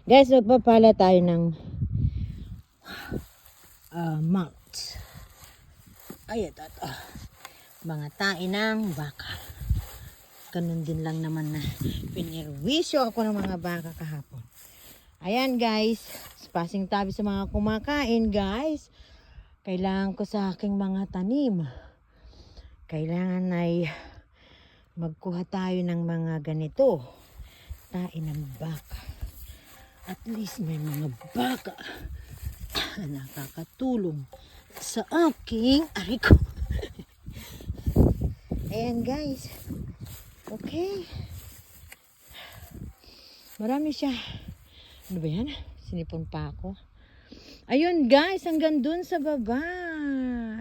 Guys, magpapala tayo ng malt. Ay, ito. Mga tain ng baka. Ganun din lang naman na pinirwisyo ako ng mga baka kahapon. Ayan guys, passing tabi sa mga kumakain guys. Kailangan ko sa aking mga tanim. Kailangan ay magkuha tayo ng mga ganito. Tain ng baka. At least may mga baka na nakakatulong sa aking ariko. Ayan guys. Okay. Marami siya. Ano ba yan? Sinipon pa ako. Ayun guys, hanggang dun sa baba.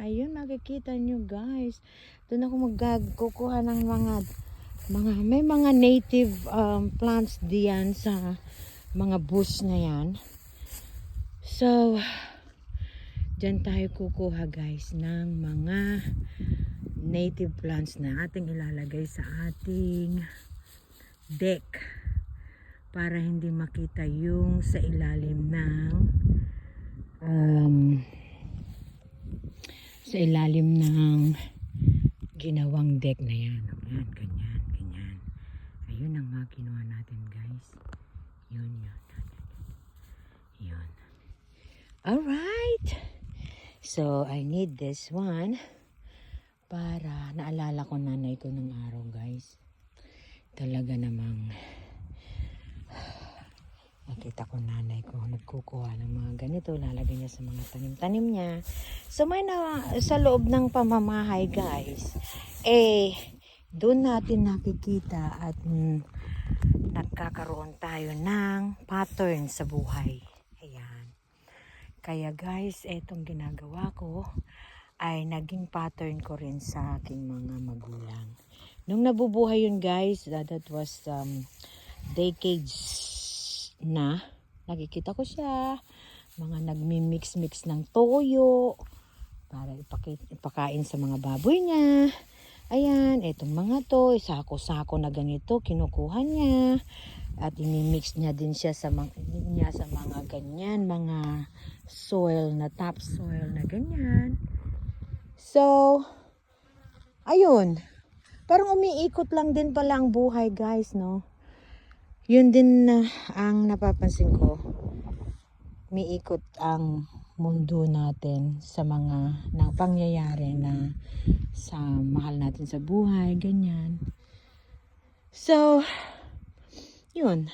Ayun, makikita nyo guys. Doon ako magkukuha ng may mga native plants diyan sa mga bush na yan. So, dyan tayo kukuha guys ng mga native plants na ating ilalagay sa ating deck para hindi makita yung sa ilalim ng ginawang deck na yan. Ayan, ganyan, ganyan. Ayun ang mga kinuha natin guys. Yun. Alright. So, I need this one para naalala ko nanay ko ng araw guys. Talaga namang nakita ko nanay ko nagkukuha ng mga ganito, lalagay niya sa mga tanim-tanim niya. So may sa loob ng pamamahay guys, doon natin nakikita at nagkakaroon tayo ng pattern sa buhay. Ayan. Kaya guys, etong ginagawa ko ay naging pattern ko rin sa aking mga magulang. Nung nabubuhay yun guys, that was decades na, nakikita ko siya, mga nagmi-mix ng toyo para ipakain sa mga baboy niya. Ayan, etong mga to, sako-sako na ganito, kinukuha niya at ini-mix niya din siya sa mga ganyan, mga soil na topsoil na ganyan. So, ayun, parang umiikot lang din pala ang buhay guys, no? Yun din ang napapansin ko. Umiikot ang mundo natin sa mga pangyayari na sa mahal natin sa buhay, ganyan. So, yun,